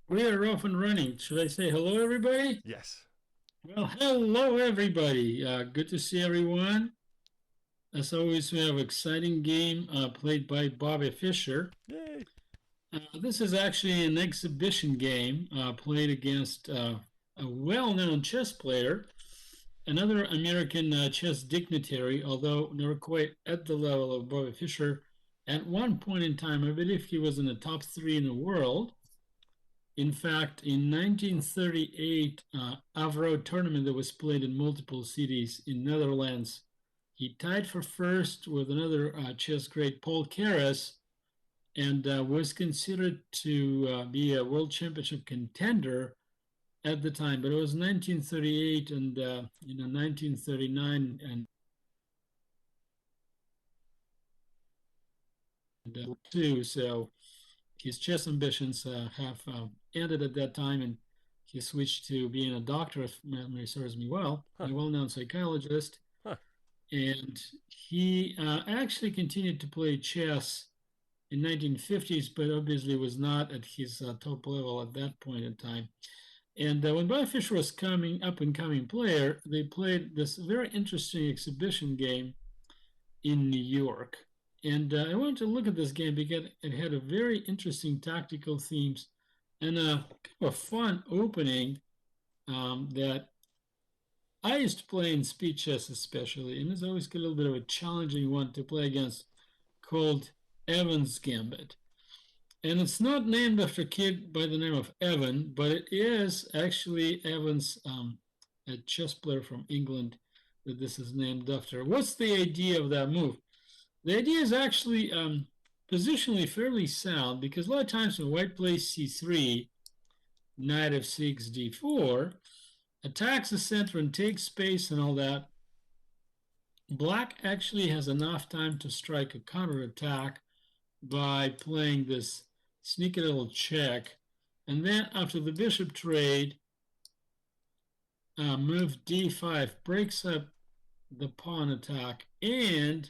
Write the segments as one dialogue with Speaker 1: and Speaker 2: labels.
Speaker 1: We are off and running. Should I say hello, everybody?
Speaker 2: Yes.
Speaker 1: Well, hello, everybody. Good to see everyone. As always, we have an exciting game played by Bobby Fischer.
Speaker 2: Yay.
Speaker 1: This is actually an exhibition game played against a well known chess player, another American chess dignitary, although never quite at the level of Bobby Fischer. At one point in time, I believe he was in the top three in the world. In fact, in 1938 Avro tournament that was played in multiple cities in Netherlands, he tied for first with another chess great, Paul Keres, and was considered to be a world championship contender at the time. But it was 1938 and 1939 and two. So his chess ambitions have ended at that time, and he switched to being a doctor, if memory serves me well,
Speaker 2: Huh.
Speaker 1: a well-known psychologist.
Speaker 2: Huh.
Speaker 1: And he actually continued to play chess in 1950s, but obviously was not at his top level at that point in time. And when Bobby Fischer was coming up and coming player, they played this very interesting exhibition game in New York. And I wanted to look at this game because it had a very interesting tactical themes and a fun opening that I used to play in speed chess especially, and it's always a little bit of a challenging one to play against, called Evan's Gambit. And it's not named after a kid by the name of Evan, but it is actually Evan's, a chess player from England that this is named after. What's the idea of that move? The idea is actually positionally fairly sound because a lot of times when white plays c3, knight f6, d4, attacks the center and takes space and all that, black actually has enough time to strike a counterattack by playing this sneaky little check. And then after the bishop trade, move d5 breaks up the pawn attack and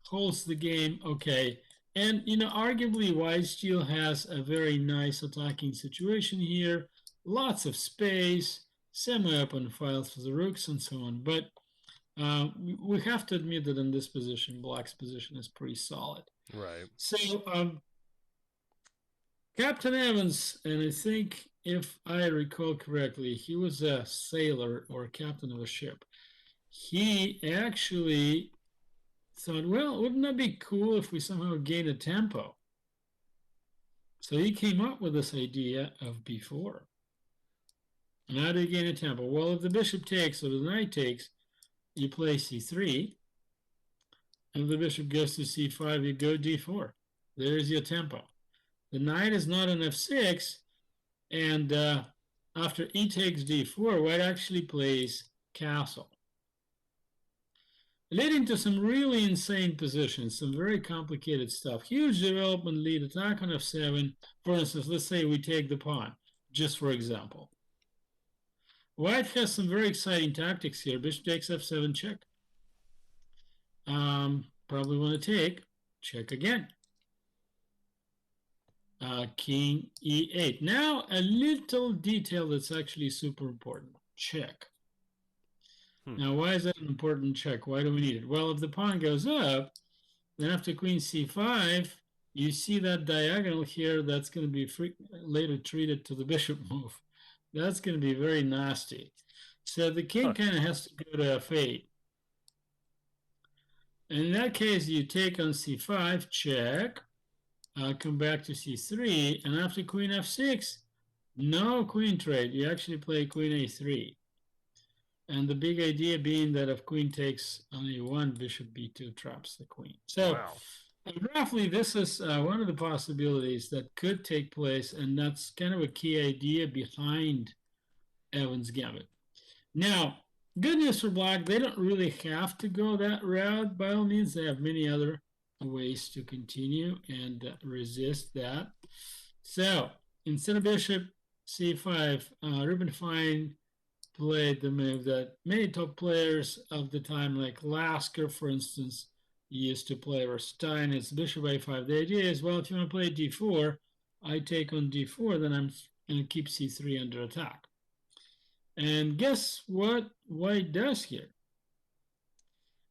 Speaker 1: holds the game okay. And, arguably white still has a very nice attacking situation here. Lots of space, semi-open files for the rooks and so on. But we have to admit that in this position, black's position is pretty solid.
Speaker 2: Right.
Speaker 1: So Captain Evans, and I think if I recall correctly, he was a sailor or a captain of a ship. He actually thought, well, wouldn't that be cool if we somehow gain a tempo? So he came up with this idea of b4. And how do you gain a tempo? Well, if the bishop takes or the knight takes, you play c3. And if the bishop goes to c5, you go d4. There's your tempo. The knight is not on f6, and after e takes d4, white actually plays castle, leading to some really insane positions, some very complicated stuff. Huge development lead, attack on f7. For instance, let's say we take the pawn, just for example. White has some very exciting tactics here. Bishop takes f7, check. Probably want to take, check again. King e8. Now, a little detail that's actually super important. Check. Now, why is that an important check? Why do we need it? Well, if the pawn goes up, then after queen c5, you see that diagonal here that's going to be later treated to the bishop move. That's going to be very nasty. So the king kind of has to go to f8. And in that case, you take on c5, check. Come back to c3, and after queen f6, no queen trade. You actually play queen a3. And the big idea being that if queen takes on a1, bishop b2 traps the queen. So
Speaker 2: Wow.
Speaker 1: roughly, this is one of the possibilities that could take place, and that's kind of a key idea behind Evans' Gambit. Now, good news for black, they don't really have to go that route. By all means, they have many other ways to continue and resist that. So instead of bishop c5, Ruben Fine played the move that many top players of the time, like Lasker, for instance, used to play, or Stein. It's bishop a5. The idea is, well, if you want to play d4, I take on d4, then I'm and keep c3 under attack. And guess what white does here?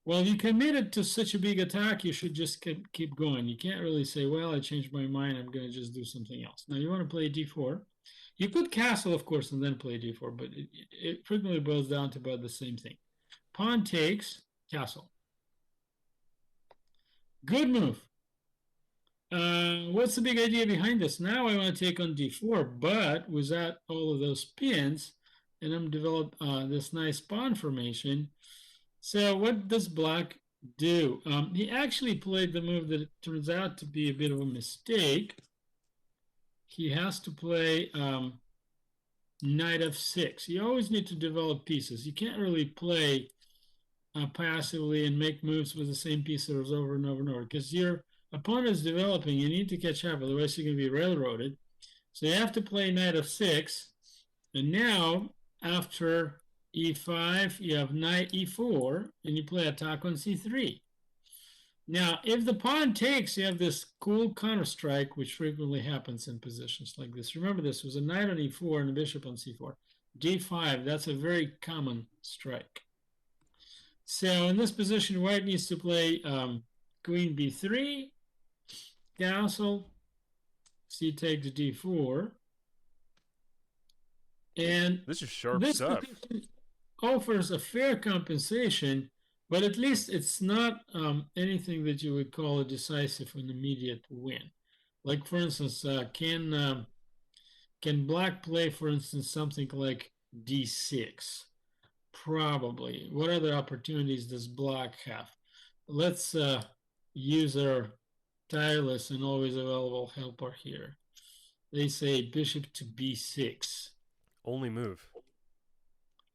Speaker 1: Well, you committed to such a big attack, you should just keep going. You can't really say, well, I changed my mind, I'm going to just do something else. Now, you want to play d4. You could castle, of course, and then play d4, but it frequently boils down to about the same thing. Pawn takes, castle. Good move. What's the big idea behind this? Now I want to take on d4, but without all of those pins, and I'm develop this nice pawn formation. So what does black do? He actually played the move that turns out to be a bit of a mistake. He has to play knight f6. You always need to develop pieces. You can't really play passively and make moves with the same pieces over and over and over, because your opponent is developing. You need to catch up, otherwise you're going to be railroaded. So you have to play knight f6. And now, after e5, you have knight e4, and you play attack on c3. Now, if the pawn takes, you have this cool counter strike, which frequently happens in positions like this. Remember, this was a knight on e4 and a bishop on c4. d5, that's a very common strike. So in this position, white needs to play queen b3, castle, c takes d4. And
Speaker 2: this is sharp
Speaker 1: this
Speaker 2: stuff.
Speaker 1: Offers a fair compensation, but at least it's not anything that you would call a decisive and immediate win. Like, for instance, can black play, for instance, something like d6? Probably. What other opportunities does black have? Let's use our tireless and always available helper here. They say bishop to b6.
Speaker 2: Only move.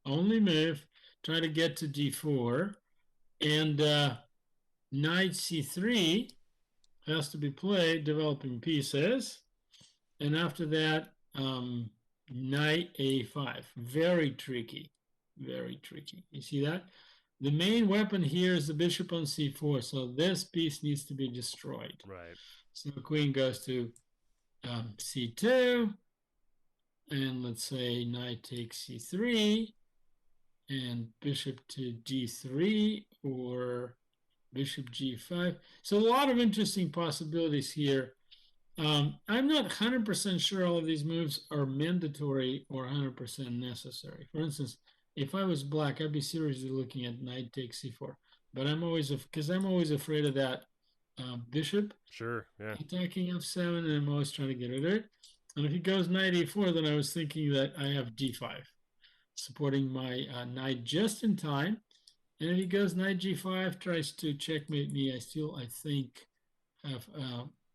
Speaker 1: Only move. Try to get to d4. And knight c3 has to be played, developing pieces. And after that, knight a5. Very tricky. Very tricky. You see that? The main weapon here is the bishop on c4. So this piece needs to be destroyed.
Speaker 2: Right.
Speaker 1: So the queen goes to c2. And let's say knight takes c3. And bishop to d3 or bishop g5. So a lot of interesting possibilities here. I'm not 100% sure all of these moves are mandatory or 100% necessary. For instance, if I was black, I'd be seriously looking at knight takes c4. But I'm always afraid of that bishop.
Speaker 2: Sure, yeah.
Speaker 1: Attacking f7, and I'm always trying to get rid of it. And if he goes knight e4, then I was thinking that I have d5. Supporting my knight just in time. And if he goes knight g5, tries to checkmate me, I still, I think, have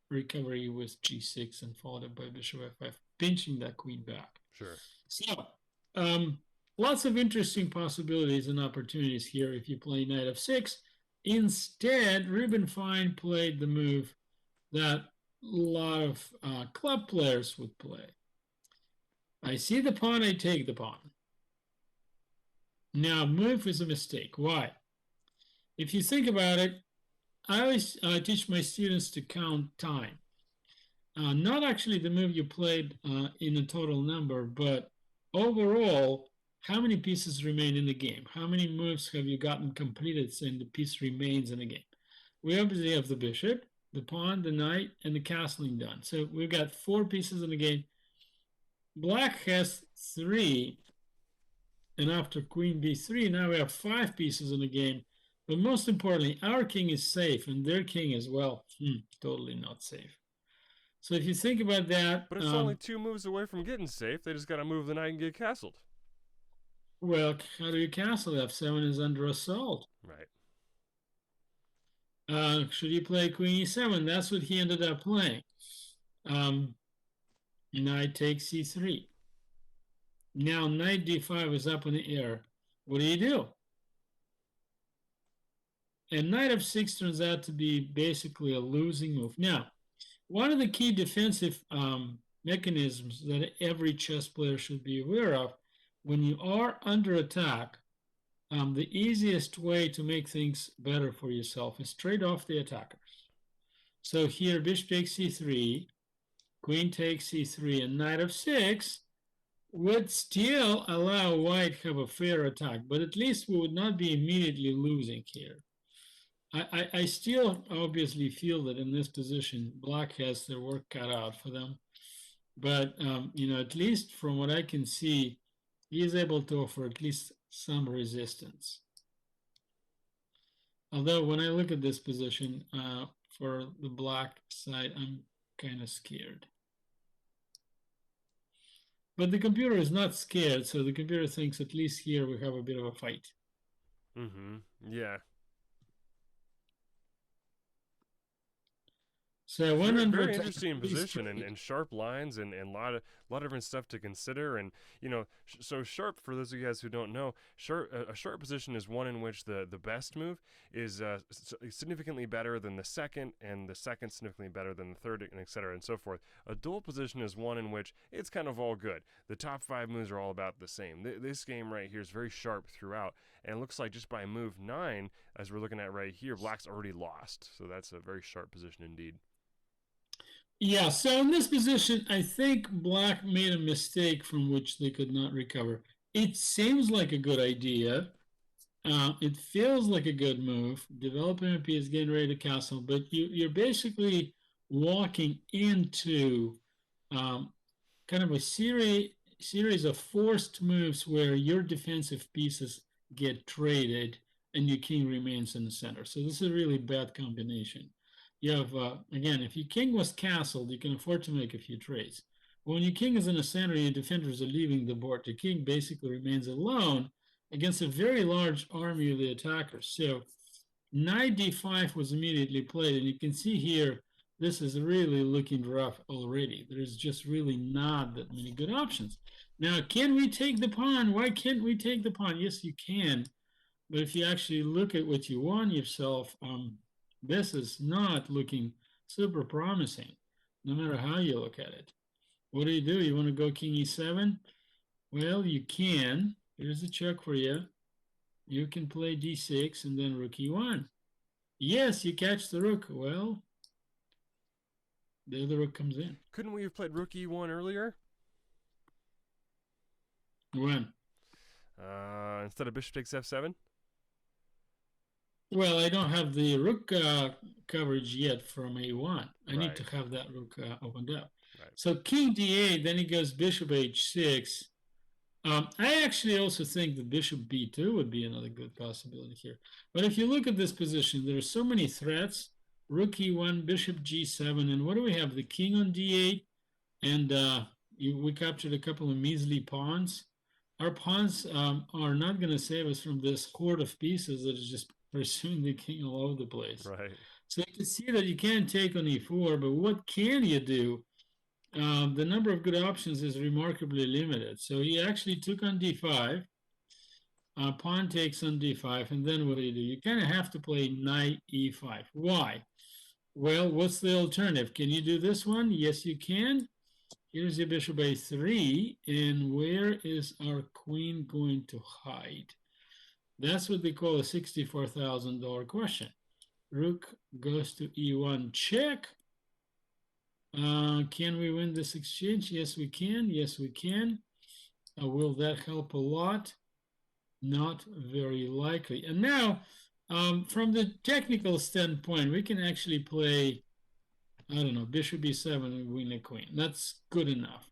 Speaker 1: recovery with g6 and followed up by bishop f5, pinching that queen back.
Speaker 2: Sure.
Speaker 1: So, lots of interesting possibilities and opportunities here if you play knight f6. Instead, Ruben Fine played the move that a lot of club players would play. I see the pawn, I take the pawn. Now, move is a mistake. Why? If you think about it, I always teach my students to count time. Not actually the move you played in a total number, but overall, how many pieces remain in the game? How many moves have you gotten completed and the piece remains in the game? We obviously have the bishop, the pawn, the knight, and the castling done. So we've got 4 pieces in the game. Black has 3. And after queen b3, now we have 5 pieces in the game. But most importantly, our king is safe, and their king as well. Totally not safe. So if you think about that...
Speaker 2: But it's only 2 moves away from getting safe. They just got to move the knight and get castled.
Speaker 1: Well, how do you castle? f7 is under assault.
Speaker 2: Right.
Speaker 1: Should you play queen e7? That's what he ended up playing. Knight takes c3. Now knight d5 is up in the air. What do? And knight f6 turns out to be basically a losing move. Now, one of the key defensive mechanisms that every chess player should be aware of, when you are under attack, the easiest way to make things better for yourself is trade off the attackers. So here, bishop takes c3, queen takes c3, and knight of 6 would still allow white have a fair attack, but at least we would not be immediately losing here. I still obviously feel that in this position, black has their work cut out for them. But, at least from what I can see, he is able to offer at least some resistance. Although when I look at this position for the black side, I'm kind of scared. But the computer is not scared, so the computer thinks at least here we have a bit of a fight.
Speaker 2: Mm-hmm. Yeah.
Speaker 1: So
Speaker 2: very interesting position and sharp lines and a lot of different stuff to consider. And so sharp, for those of you guys who don't know, a sharp position is one in which the best move is significantly better than the second, and the second significantly better than the third, and etc. and so forth. A dual position is one in which it's kind of all good. The top 5 moves are all about the same. This game right here is very sharp throughout, and it looks like just by move 9, as we're looking at right here, black's already lost. So that's a very sharp position indeed.
Speaker 1: Yeah, so in this position, I think black made a mistake from which they could not recover. It seems like a good idea. It feels like a good move. Developing a piece, getting ready to castle, but you're basically walking into kind of a series of forced moves where your defensive pieces get traded and your king remains in the center. So this is a really bad combination. You have, again, if your king was castled, you can afford to make a few trades. But when your king is in the center, your defenders are leaving the board. The king basically remains alone against a very large army of the attackers. So knight d5 was immediately played, and you can see here, this is really looking rough already. There's just really not that many good options. Now, can we take the pawn? Why can't we take the pawn? Yes, you can. But if you actually look at what you won yourself, this is not looking super promising, no matter how you look at it. What do? You want to go king e7? Well, you can. Here's a check for you. You can play d6 and then rook e1. Yes, you catch the rook. Well, the other rook comes in.
Speaker 2: Couldn't we have played rook e1 earlier?
Speaker 1: When?
Speaker 2: Instead of bishop takes f7?
Speaker 1: Well, I don't have the rook coverage yet from a1. I need to
Speaker 2: Right.
Speaker 1: have that rook opened up.
Speaker 2: Right.
Speaker 1: So king d8, then he goes bishop h6. I actually also think that bishop b2 would be another good possibility here. But if you look at this position, there are so many threats. Rook e1, bishop g7, and what do we have? The king on d8, and we captured a couple of measly pawns. Our pawns are not going to save us from this horde of pieces that is just pursuing the king all over the place.
Speaker 2: Right.
Speaker 1: So you can see that you can't take on e4, but what can you do? The number of good options is remarkably limited. So he actually took on d5, pawn takes on d5, and then what do? You kind of have to play knight e5. Why? Well, what's the alternative? Can you do this one? Yes, you can. Here's your bishop a3, and where is our queen going to hide? That's what they call a $64,000 question. Rook goes to e1 check. Can we win this exchange? Yes, we can. Yes, we can. Will that help a lot? Not very likely. And now, from the technical standpoint, we can actually play, I don't know, bishop b7 and win a queen. That's good enough.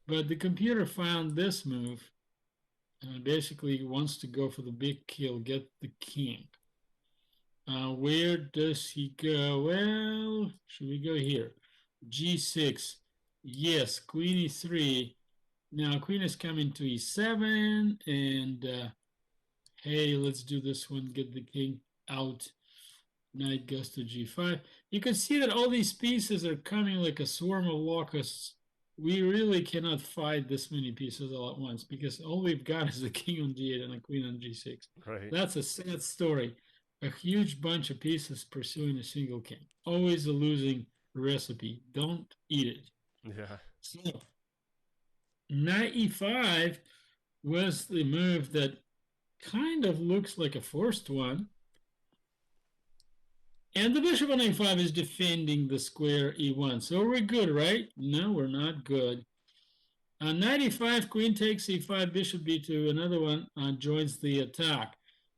Speaker 1: But the computer found this move and basically wants to go for the big kill, get the king. Where does he go? Well, should we go here? g6. Yes, queen e3. Now, queen is coming to e7, and hey, let's do this one, get the king out. Knight goes to g5. You can see that all these pieces are coming like a swarm of locusts. We really cannot fight this many pieces all at once because all we've got is the king on d8 and a queen on g6.
Speaker 2: Right.
Speaker 1: That's a sad story. A huge bunch of pieces pursuing a single king. Always a losing recipe. Don't eat it.
Speaker 2: Yeah.
Speaker 1: So, knight e5 was the move that kind of looks like a forced one. And the bishop on a5 is defending the square e1. So we're good, right? No, we're not good. Knight e5, queen takes e5, bishop b2, another one joins the attack.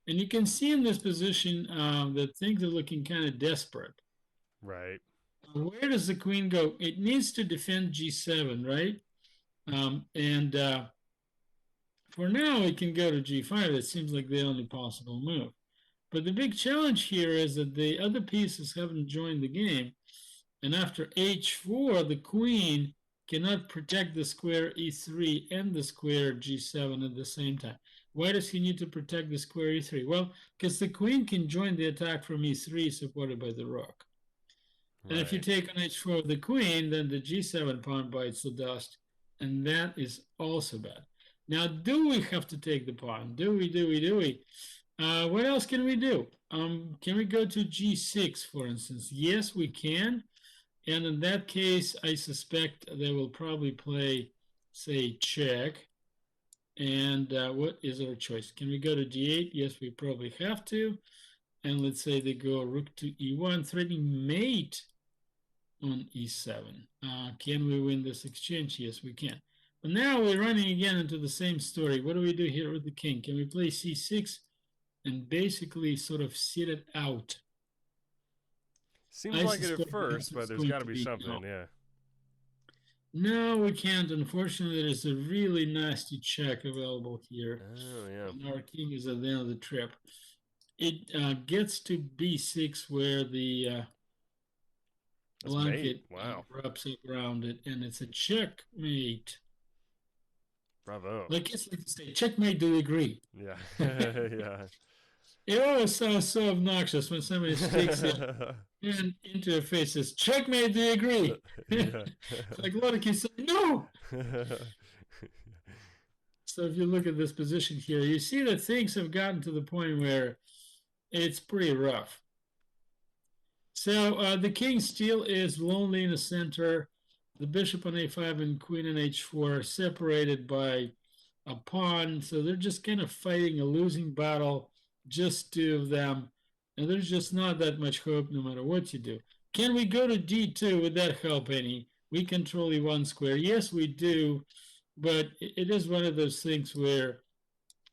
Speaker 1: And you can see in this position that things are looking kind of desperate.
Speaker 2: Right.
Speaker 1: Where does the queen go? It needs to defend g7, right? And for now, it can go to g5. That seems like the only possible move. But the big challenge here is that the other pieces haven't joined the game. And after h4, the queen cannot protect the square e3 and the square g7 at the same time. Why does he need to protect the square e3? Well, because the queen can join the attack from e3 supported by the rook. And if you
Speaker 2: Right.
Speaker 1: take on h4 with the queen, then the g7 pawn bites the dust, and that is also bad. Now, do we have to take the pawn? Do we? What else can we do? Can we go to g6, for instance? Yes, we can. And in that case, I suspect they will probably play, say, check. And what is our choice? Can we go to d8? Yes, we probably have to. And let's say they go rook to e1, threatening mate on e7. Can we win this exchange? Yes, we can. But now we're running again into the same story. What do we do here with the king? Can we play c6 and basically sort of sit it out?
Speaker 2: Seems
Speaker 1: I
Speaker 2: like it at
Speaker 1: suspect the
Speaker 2: first,
Speaker 1: answer
Speaker 2: but
Speaker 1: is
Speaker 2: there's
Speaker 1: going
Speaker 2: got to
Speaker 1: to
Speaker 2: be
Speaker 1: be
Speaker 2: something.
Speaker 1: no.
Speaker 2: Yeah.
Speaker 1: No, we can't. Unfortunately, there's a really nasty check available here.
Speaker 2: Oh yeah.
Speaker 1: And our king is at the end of the trip. It gets to b6 where the
Speaker 2: That's mate.
Speaker 1: blanket
Speaker 2: Wow.
Speaker 1: wraps up around it, and it's a checkmate.
Speaker 2: Bravo.
Speaker 1: Like it's like to say, checkmate, do you agree?
Speaker 2: Yeah.
Speaker 1: It
Speaker 2: Yeah.
Speaker 1: always sounds so obnoxious when somebody sticks it into your face says, checkmate, do you agree?
Speaker 2: Yeah.
Speaker 1: Like a lot of kids say, no. So if you look at this position here, you see that things have gotten to the point where it's pretty rough. So the king still is lonely in the center. The bishop on a5 and queen on h4 are separated by a pawn. So they're just kind of fighting a losing battle, just two of them. And there's just not that much hope no matter what you do. Can we go to d2? Would that help any? We control e1 square. Yes, we do. But it is one of those things where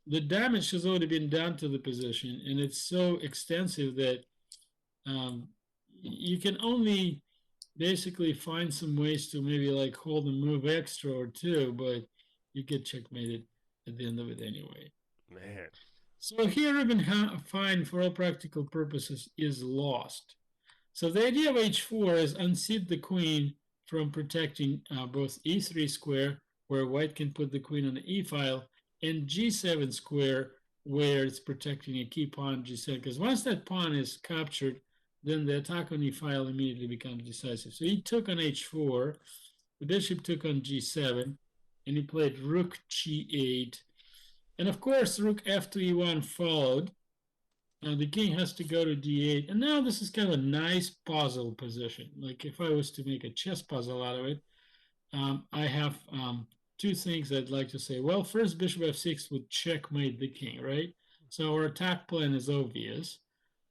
Speaker 1: the damage has already been done to the position, and it's so extensive that you can only basically find some ways to maybe like hold and move extra or two, but you get checkmated at the end of it anyway.
Speaker 2: Man.
Speaker 1: So here even fine for all practical purposes is lost. So the idea of h4 is unseat the queen from protecting both e3 square, where white can put the queen on the e file, and g7 square, where it's protecting a key pawn g7. Because once that pawn is captured, then the attack on e file immediately becomes decisive. So he took on h4, the bishop took on g7, and he played rook g8. And of course, rook f2 e1 followed. The king has to go to d8. And now this is kind of a nice puzzle position. Like if I was to make a chess puzzle out of it, I have two things I'd like to say. Well, first, bishop f6 would checkmate the king, right? So our attack plan is obvious.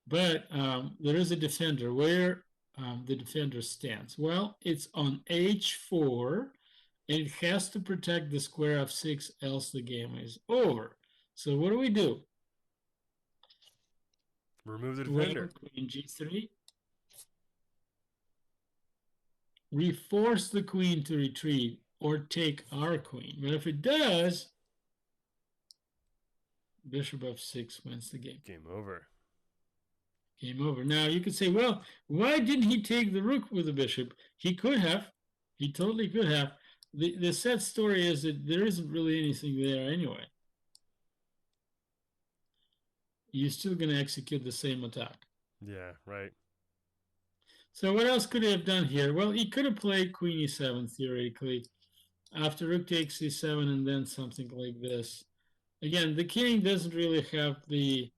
Speaker 1: But there is a defender. Where the defender stands? Well, it's on h4. And it has to protect the square of 6, else the game is over. So what do?
Speaker 2: Remove the
Speaker 1: Well,
Speaker 2: defender.
Speaker 1: queen g3. We force the queen to retreat or take our queen. But if it does, bishop f6 wins the game.
Speaker 2: Game over.
Speaker 1: Game over. Now you could say, well, why didn't he take the rook with the bishop? He could have. He totally could have. The sad story is that there isn't really anything there anyway. You're still going to execute the same attack.
Speaker 2: Yeah, right.
Speaker 1: So what else could he have done here? Well, he could have played queen e7 theoretically. After rook takes e7 and then something like this. Again, the king doesn't really have the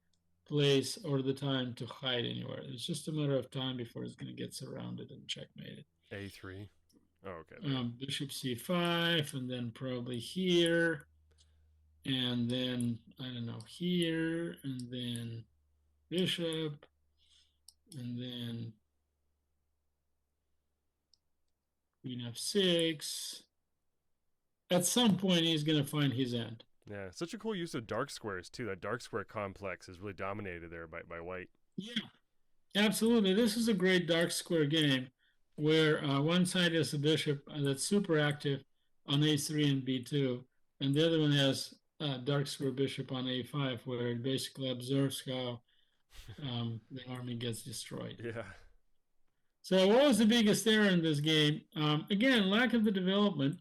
Speaker 1: place or the time to hide anywhere. It's just a matter of time before it's going to get surrounded and checkmated.
Speaker 2: A3. Oh, okay.
Speaker 1: Bishop c5, and then probably here, and then, I don't know, here, and then bishop, And then queen f6. At some point, he's going to find his end.
Speaker 2: Yeah, such a cool use of dark squares too. That dark square complex is really dominated there by white.
Speaker 1: Yeah, absolutely. This is a great dark square game where one side has a bishop that's super active on a3 and b2, and the other one has a dark square bishop on a5, where it basically observes how the army gets destroyed.
Speaker 2: Yeah.
Speaker 1: So, what was the biggest error in this game? Again, lack of the development.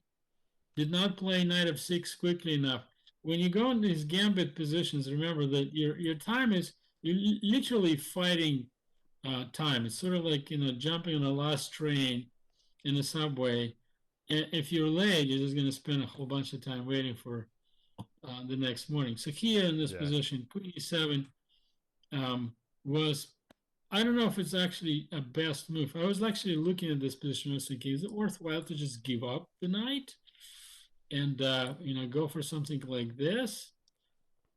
Speaker 1: Did not play knight of 6 quickly enough. When you go in these gambit positions, remember that your time is you're literally fighting time. It's sort of like jumping on a last train in the subway. And if you're late, you're just going to spend a whole bunch of time waiting for the next morning. So here in this
Speaker 2: Yeah.
Speaker 1: position, queen e7 was, I don't know if it's actually a best move. I was actually looking at this position. I was thinking, is it worthwhile to just give up the knight and go for something like this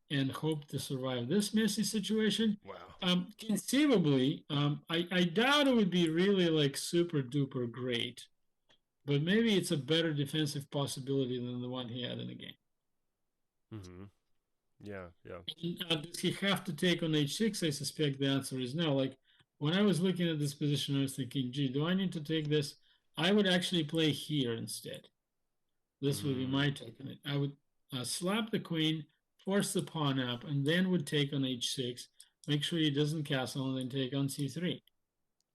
Speaker 1: and hope to survive this messy situation?
Speaker 2: Wow.
Speaker 1: Conceivably, I doubt it would be really like super duper great, but maybe it's a better defensive possibility than the one he had in the game.
Speaker 2: Mm-hmm. Yeah, yeah.
Speaker 1: And, does he have to take on h6? I suspect the answer is no. Like when I was looking at this position, I was thinking, gee, do I need to take this? I would actually play here instead. This would be my take on it. I would slap the queen, force the pawn up, and then would take on h6. Make sure he doesn't castle, and then take on c3.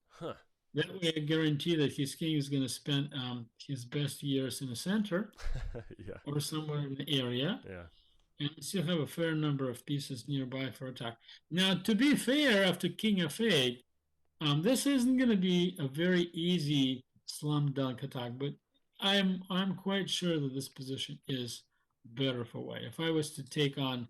Speaker 2: Huh.
Speaker 1: That way, I guarantee that his king is going to spend his best years in the center
Speaker 2: Yeah.
Speaker 1: or somewhere in the area,
Speaker 2: Yeah.
Speaker 1: and still have a fair number of pieces nearby for attack. Now, to be fair, after king f8, this isn't going to be a very easy slam dunk attack, but I'm quite sure that this position is better for white. If I was to take on,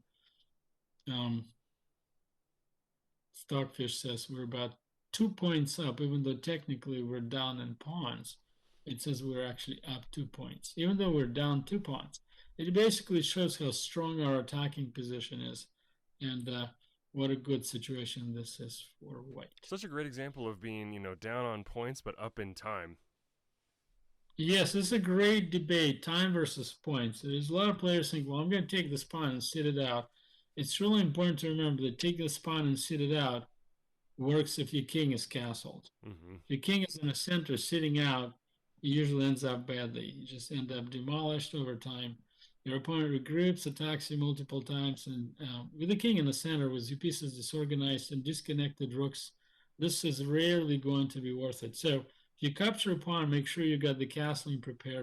Speaker 1: Starfish says we're about 2 points up, even though technically we're down in pawns. It says we're actually up 2 points, even though we're down 2 pawns. It basically shows how strong our attacking position is, and what a good situation this is for white.
Speaker 2: Such a great example of being, down on points but up in time.
Speaker 1: Yes, this is a great debate, time versus points. There's a lot of players think, well, I'm going to take this pawn and sit it out. It's really important to remember that take this pawn and sit it out works if your king is castled.
Speaker 2: Mm-hmm.
Speaker 1: If your king is in the center sitting out, it usually ends up badly. You just end up demolished over time. Your opponent regroups, attacks you multiple times, and with the king in the center, with your pieces disorganized and disconnected rooks, this is rarely going to be worth it. So if you capture a pawn, make sure you got the castling prepared